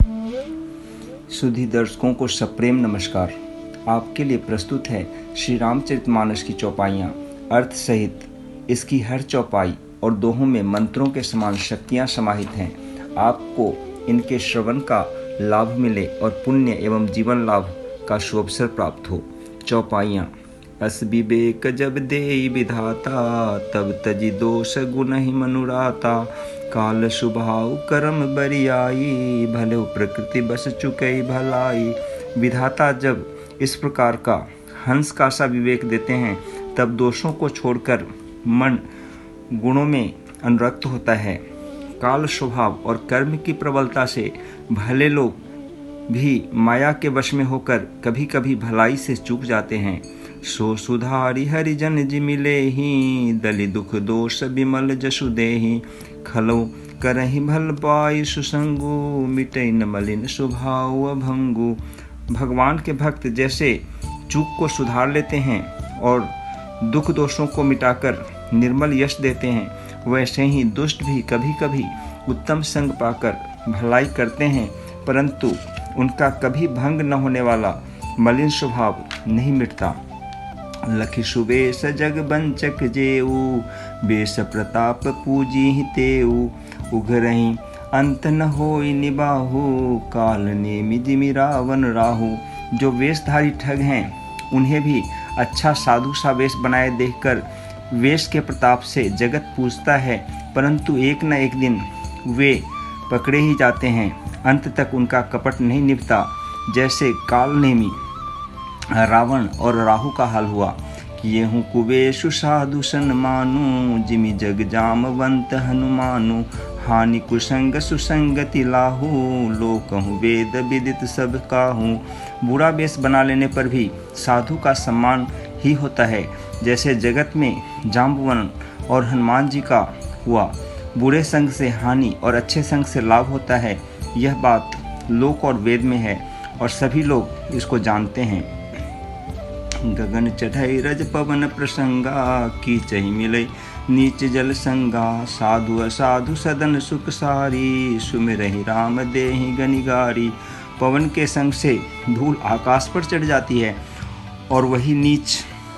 सुधी दर्शकों को सप्रेम नमस्कार। आपके लिए प्रस्तुत है श्री रामचरितमानस की चौपाइयाँ अर्थ सहित। इसकी हर चौपाई और दोहों में मंत्रों के समान शक्तियाँ समाहित हैं। आपको इनके श्रवण का लाभ मिले और पुण्य एवं जीवन लाभ का शुभअवसर प्राप्त हो। चौपाइयाँ। अस विवेक जब देई विधाता, तब तजि दोष गुण ही मनुराता। काल शुभाऊ कर्म बरियाई, भले प्रकृति बस चुकई भलाई। विधाता जब इस प्रकार का हंस का सा विवेक देते हैं, तब दोषों को छोड़कर मन गुणों में अनुरक्त होता है। काल स्वभाव और कर्म की प्रबलता से भले लोग भी माया के वश में होकर कभी कभी भलाई से चूक जाते हैं। सो सुधारी हरिजन जि मिले ही, दलि दुख दोष बिमल जसु देहि। खलो करहि भल पाई सुसंगु, मिटै न मलिन स्वभाव अभंगु। भगवान के भक्त जैसे चूक को सुधार लेते हैं और दुख दोषों को मिटाकर निर्मल यश देते हैं, वैसे ही दुष्ट भी कभी कभी उत्तम संग पाकर भलाई करते हैं, परंतु उनका कभी भंग न होने वाला मलिन स्वभाव नहीं मिटता। लखि सुबेश जग बंचक जेऊ, बेश प्रताप पूजी ही तेऊ। उघरहि अंत न होई निबाहु, काल नेमि जिमि रावण राहु। जो वेशधारी ठग हैं, उन्हें भी अच्छा साधु सा वेश बनाए देखकर वेश के प्रताप से जगत पूजता है, परंतु एक न एक दिन वे पकड़े ही जाते हैं। अंत तक उनका कपट नहीं निभता, जैसे कालनेमी रावण और राहु का हाल हुआ। किए हूँ कुबेशु साधु सन मानु, जिमि जग जामवंत हनुमानु। हानि कुसंग सुसंगति लाहू, लोकहूँ वेद विदित सब काहू। बुरा वेश बना लेने पर भी साधु का सम्मान ही होता है, जैसे जगत में जाम्बवन और हनुमान जी का हुआ। बुरे संग से हानि और अच्छे संग से लाभ होता है, यह बात लोक और वेद में है और सभी लोग इसको जानते हैं। गगन चढ़ई रज पवन प्रसंगा, कीचहि मिलई नीच जल संगा। साधु असाधु सदन सुख सारी, सुमिरहि राम देहि गनिगारी। पवन के संग से धूल आकाश पर चढ़ जाती है और वही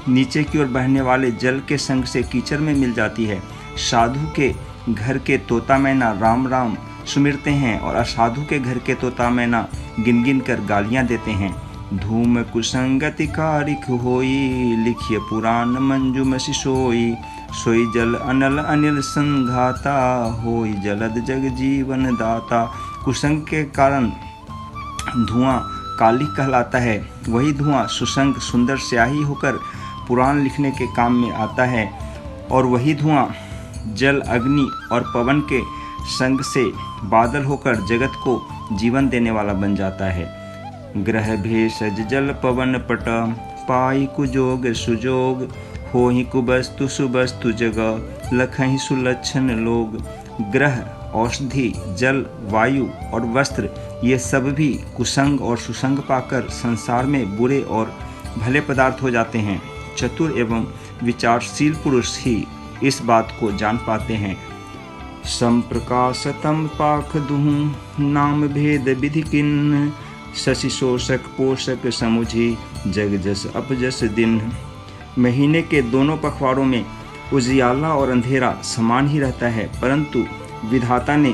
नीचे की ओर बहने वाले जल के संग से कीचड़ में मिल जाती है। साधु के घर के तोता मैना राम राम सुमिरते हैं और असाधु के घर के तोता मैना गिन गिन कर गालियाँ देते हैं। धूम कुसंगति कारिक होई, लिखिए पुराण मंजुम सिसोई। सोई जल अनल अनिल संघाता, होई जलद जग जीवन दाता। कुसंग के कारण धुआं कालिक कहलाता है, वही धुआं सुसंग सुंदर स्याही होकर पुराण लिखने के काम में आता है, और वही धुआं जल अग्नि और पवन के संग से बादल होकर जगत को जीवन देने वाला बन जाता है। ग्रह भेषज जल पवन पट, पाई कुजोग सुजोग। होहि कुबस्तु सुबस्तु जग, लखहि सुलक्षण लोग। ग्रह, औषधि, जल, वायु और वस्त्र, ये सब भी कुसंग और सुसंग पाकर संसार में बुरे और भले पदार्थ हो जाते हैं। चतुर एवं विचारशील पुरुष ही इस बात को जान पाते हैं। संप्रकाशतम पाख दुहु, नाम भेद विधि किन्न। शशि शोषक पोषक समुझी, जग जस अपजस दिन। महीने के दोनों पखवाड़ों में उजियाला और अंधेरा समान ही रहता है, परंतु विधाता ने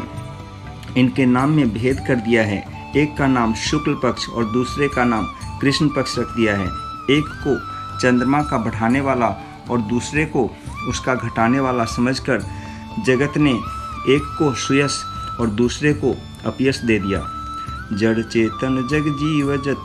इनके नाम में भेद कर दिया है। एक का नाम शुक्ल पक्ष और दूसरे का नाम कृष्ण पक्ष रख दिया है। एक को चंद्रमा का बढ़ाने वाला और दूसरे को उसका घटाने वाला समझकर जगत ने एक को सुयश और दूसरे को अपयश दे दिया। जड़ चेतन जग जीव जत,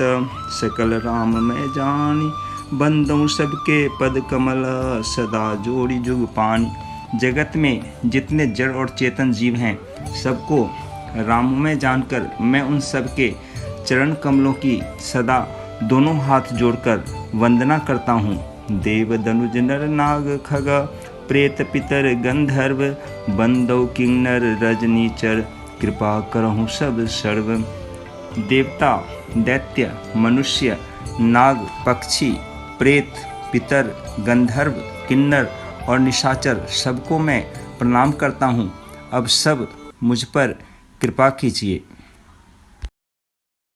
सकल राम मैं जानी। बंदों सबके पद कमल, सदा जोड़ी जुग पानी। जगत में जितने जड़ और चेतन जीव हैं, सबको राममय जानकर मैं उन सबके चरण कमलों की सदा दोनों हाथ जोड़कर वंदना करता हूँ। देव दनुज नर नाग खग, प्रेत पितर गंधर्व। बंदौ किन्नर रजनीचर, कृपा करहूँ सब सर्व। देवता, दैत्य, मनुष्य, नाग, पक्षी, प्रेत, पितर, गंधर्व, किन्नर और निशाचर सबको मैं प्रणाम करता हूँ। अब सब मुझ पर कृपा कीजिए।